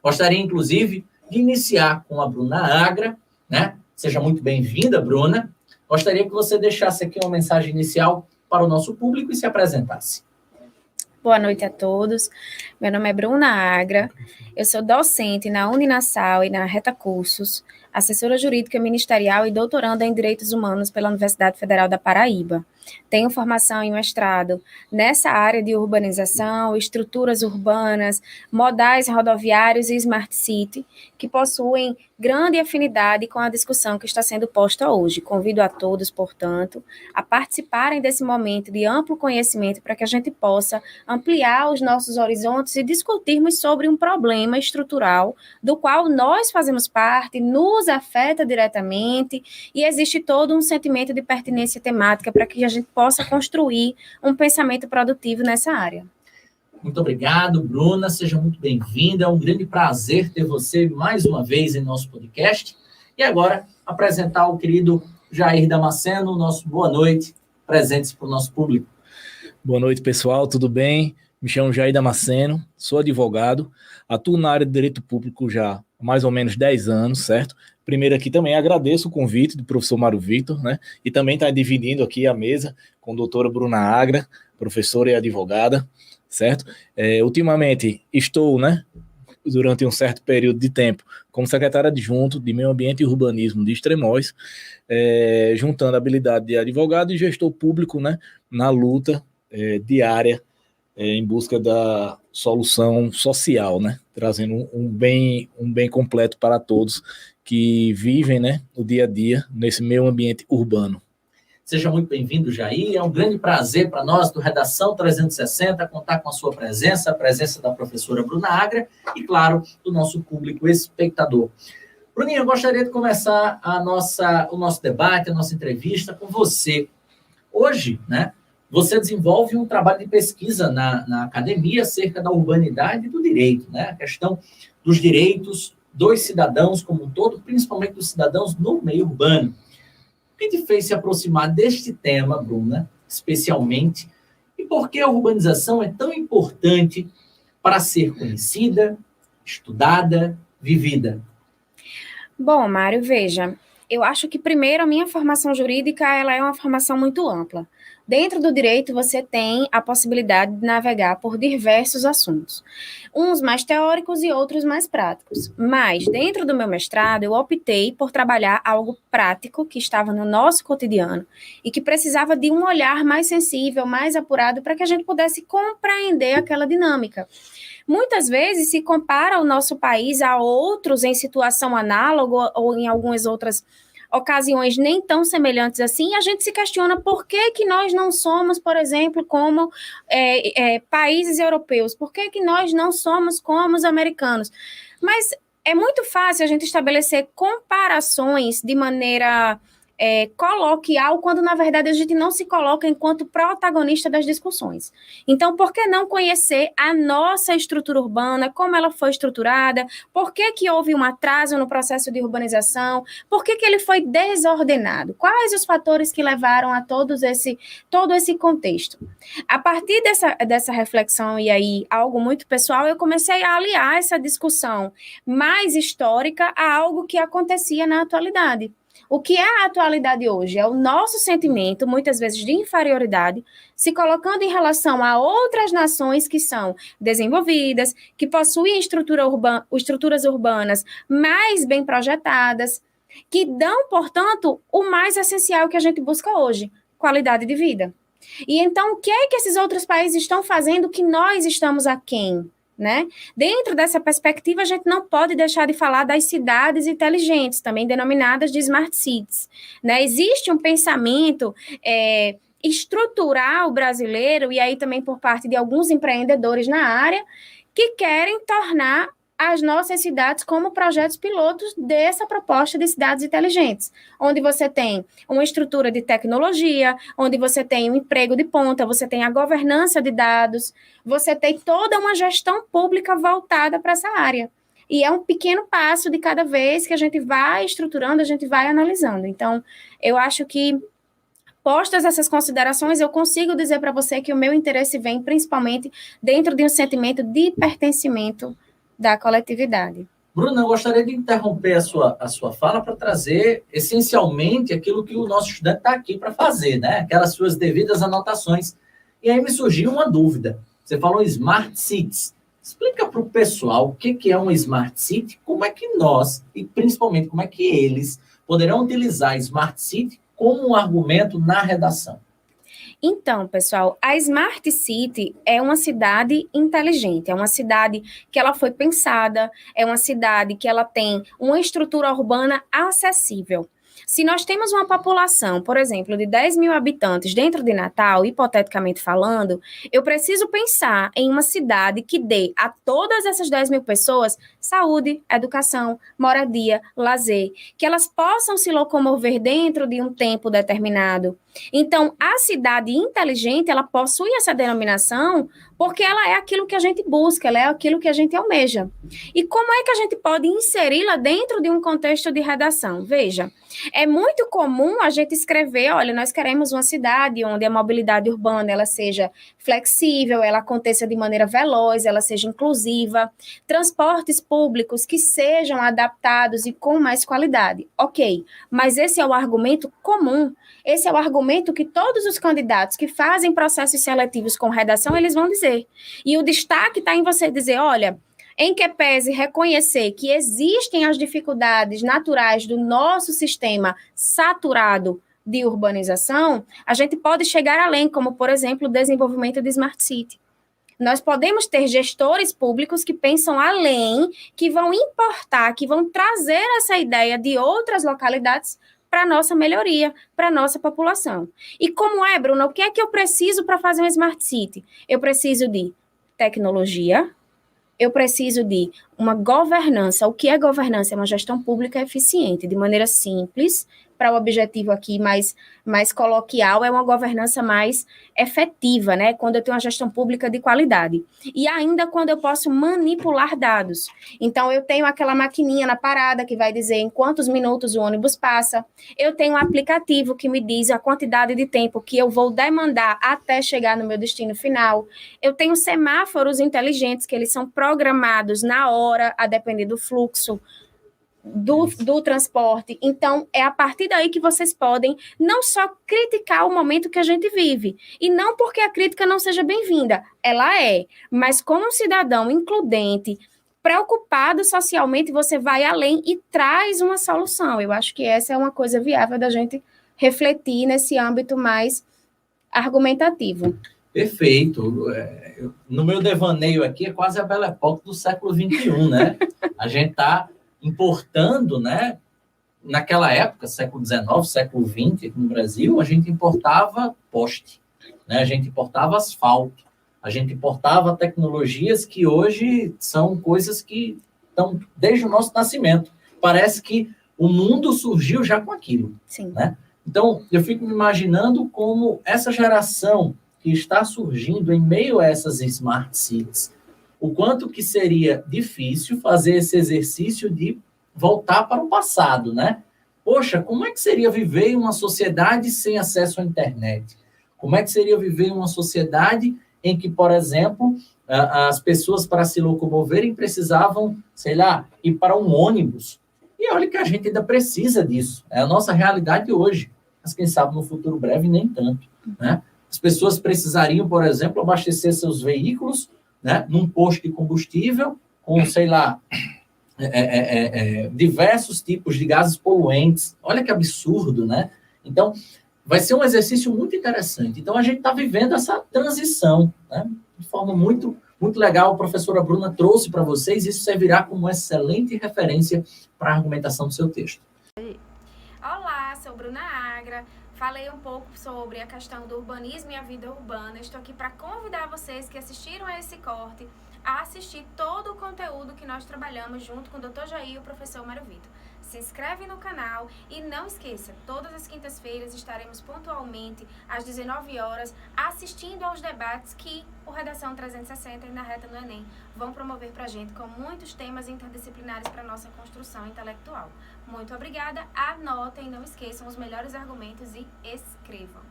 Gostaria, inclusive, de iniciar com a Bruna Agra, né? Seja muito bem-vinda, Bruna. Gostaria que você deixasse aqui uma mensagem inicial para o nosso público e se apresentasse. Boa noite a todos. Meu nome é Bruna Agra, eu sou docente na Uninasal e na Reta Cursos, assessora jurídica ministerial e doutoranda em Direitos Humanos pela Universidade Federal da Paraíba. Tenho formação em mestrado nessa área de urbanização, estruturas urbanas, modais rodoviários e Smart City, que possuem grande afinidade com a discussão que está sendo posta hoje. Convido a todos, portanto, a participarem desse momento de amplo conhecimento para que a gente possa ampliar os nossos horizontes e discutirmos sobre um problema estrutural do qual nós fazemos parte, nos afeta diretamente e existe todo um sentimento de pertinência temática para que a gente possa construir um pensamento produtivo nessa área. Muito obrigado, Bruna. Seja muito bem-vinda. É um grande prazer ter você mais uma vez em nosso podcast. E agora, apresentar o querido Jair Damasceno, nosso boa noite. Presente para o nosso público. Boa noite, pessoal. Tudo bem? Me chamo Jair Damasceno, sou advogado, atuo na área de direito público já há mais ou menos 10 anos, certo? Primeiro aqui também agradeço o convite do professor Mário Vitor, né? E também está dividindo aqui a mesa com a doutora Bruna Agra, professora e advogada, certo? Ultimamente estou, né, durante um certo período de tempo, como secretário adjunto de Meio Ambiente e Urbanismo de Extremóis, juntando a habilidade de advogado e gestor público, né, na luta diária em busca da solução social, né, trazendo um bem completo para todos que vivem, né, o dia a dia nesse meio ambiente urbano. Seja muito bem-vindo, Jair. É um grande prazer para nós, do Redação 360, contar com a sua presença, a presença da professora Bruna Agra e, claro, do nosso público espectador. Bruninha, eu gostaria de começar o nosso debate, a nossa entrevista com você. Hoje, né, você desenvolve um trabalho de pesquisa na academia acerca da urbanidade e do direito, né? A questão dos direitos dos cidadãos como um todo, principalmente dos cidadãos no meio urbano. O que te fez se aproximar deste tema, Bruna, especialmente, e por que a urbanização é tão importante para ser conhecida, estudada, vivida? Bom, Mário, veja, eu acho que primeiro a minha formação jurídica ela é uma formação muito ampla. Dentro do direito, você tem a possibilidade de navegar por diversos assuntos, uns mais teóricos e outros mais práticos. Mas, dentro do meu mestrado, eu optei por trabalhar algo prático que estava no nosso cotidiano e que precisava de um olhar mais sensível, mais apurado, para que a gente pudesse compreender aquela dinâmica. Muitas vezes se compara o nosso país a outros em situação análoga ou em algumas outras ocasiões nem tão semelhantes assim, a gente se questiona por que nós não somos, por exemplo, como países europeus, por que nós não somos como os americanos. Mas é muito fácil a gente estabelecer comparações de maneira coloquial, quando na verdade a gente não se coloca enquanto protagonista das discussões. Então, por que não conhecer a nossa estrutura urbana, como ela foi estruturada, por que houve um atraso no processo de urbanização, por que ele foi desordenado, quais os fatores que levaram a todo esse contexto. A partir dessa reflexão, e aí algo muito pessoal, eu comecei a aliar essa discussão mais histórica a algo que acontecia na atualidade. O que é a atualidade hoje? É o nosso sentimento, muitas vezes de inferioridade, se colocando em relação a outras nações que são desenvolvidas, que possuem estruturas urbanas mais bem projetadas, que dão, portanto, o mais essencial que a gente busca hoje, qualidade de vida. E então, o que é que esses outros países estão fazendo que nós estamos aquém? Né? Dentro dessa perspectiva, a gente não pode deixar de falar das cidades inteligentes, também denominadas de Smart Cities. Né? Existe um pensamento estrutural brasileiro, e aí também por parte de alguns empreendedores na área, que querem tornar as nossas cidades como projetos pilotos dessa proposta de cidades inteligentes, onde você tem uma estrutura de tecnologia, onde você tem um emprego de ponta, você tem a governança de dados, você tem toda uma gestão pública voltada para essa área. E é um pequeno passo de cada vez que a gente vai estruturando, a gente vai analisando. Então, eu acho que, postas essas considerações, eu consigo dizer para você que o meu interesse vem principalmente dentro de um sentimento de pertencimento da coletividade. Bruna, eu gostaria de interromper a sua fala para trazer essencialmente aquilo que o nosso estudante está aqui para fazer, né? Aquelas suas devidas anotações. E aí me surgiu uma dúvida. Você falou Smart Cities. Explica para o pessoal o que é uma Smart City, como é que nós, e principalmente como é que eles, poderão utilizar a Smart City como um argumento na redação. Então, pessoal, a Smart City é uma cidade inteligente, é uma cidade que ela foi pensada, é uma cidade que ela tem uma estrutura urbana acessível. Se nós temos uma população, por exemplo, de 10 mil habitantes dentro de Natal, hipoteticamente falando, eu preciso pensar em uma cidade que dê a todas essas 10 mil pessoas saúde, educação, moradia, lazer, que elas possam se locomover dentro de um tempo determinado. Então, a cidade inteligente, ela possui essa denominação porque ela é aquilo que a gente busca, ela é aquilo que a gente almeja. E como é que a gente pode inseri-la dentro de um contexto de redação? Veja, é muito comum a gente escrever, olha, nós queremos uma cidade onde a mobilidade urbana ela seja flexível, ela aconteça de maneira veloz, ela seja inclusiva, transportes públicos que sejam adaptados e com mais qualidade. Ok, mas esse é o argumento comum. Esse é o argumento que todos os candidatos que fazem processos seletivos com redação, eles vão dizer. E o destaque está em você dizer, olha, em que pese reconhecer que existem as dificuldades naturais do nosso sistema saturado de urbanização, a gente pode chegar além, como, por exemplo, o desenvolvimento de Smart City. Nós podemos ter gestores públicos que pensam além, que vão importar, que vão trazer essa ideia de outras localidades para a nossa melhoria, para a nossa população. E como é, Bruna, o que é que eu preciso para fazer uma Smart City? Eu preciso de tecnologia, eu preciso de uma governança. O que é governança? É uma gestão pública eficiente, de maneira simples, para o objetivo aqui mais coloquial, é uma governança mais efetiva, né? Quando eu tenho uma gestão pública de qualidade. E ainda quando eu posso manipular dados. Então, eu tenho aquela maquininha na parada que vai dizer em quantos minutos o ônibus passa. Eu tenho um aplicativo que me diz a quantidade de tempo que eu vou demandar até chegar no meu destino final. Eu tenho semáforos inteligentes que eles são programados na hora, a depender do fluxo do transporte. Então, é a partir daí que vocês podem não só criticar o momento que a gente vive, e não porque a crítica não seja bem-vinda, ela é, mas como um cidadão includente, preocupado socialmente, você vai além e traz uma solução. Eu acho que essa é uma coisa viável da gente refletir nesse âmbito mais argumentativo. Perfeito. No meu devaneio aqui é quase a Belle Époque do século XXI, né? A gente está importando, né? Naquela época, século XIX, século XX, aqui no Brasil, a gente importava poste, né? A gente importava asfalto, a gente importava tecnologias que hoje são coisas que estão desde o nosso nascimento. Parece que o mundo surgiu já com aquilo. Sim. Né? Então, eu fico me imaginando como essa geração que está surgindo em meio a essas smart cities, o quanto que seria difícil fazer esse exercício de voltar para o passado, né? Poxa, como é que seria viver em uma sociedade sem acesso à internet? Como é que seria viver em uma sociedade em que, por exemplo, as pessoas para se locomoverem precisavam, sei lá, ir para um ônibus? E olha que a gente ainda precisa disso. É a nossa realidade hoje. Mas quem sabe no futuro breve nem tanto, né? As pessoas precisariam, por exemplo, abastecer seus veículos, né, num posto de combustível com, sei lá, diversos tipos de gases poluentes. Olha que absurdo, né? Então, vai ser um exercício muito interessante. Então, a gente está vivendo essa transição, né, de forma muito, muito legal. A professora Bruna trouxe para vocês, isso servirá como excelente referência para a argumentação do seu texto. Olá, sou Bruna Agra. Falei um pouco sobre a questão do urbanismo e a vida urbana. Estou aqui para convidar vocês que assistiram a esse corte a assistir todo o conteúdo que nós trabalhamos junto com o Dr. Jair e o professor Mário Vitor. Se inscreve no canal e não esqueça, todas as quintas-feiras estaremos pontualmente às 19 horas assistindo aos debates que o Redação 360 e Na Reta no Enem vão promover para a gente com muitos temas interdisciplinares para a nossa construção intelectual. Muito obrigada, anotem, não esqueçam os melhores argumentos e escrevam.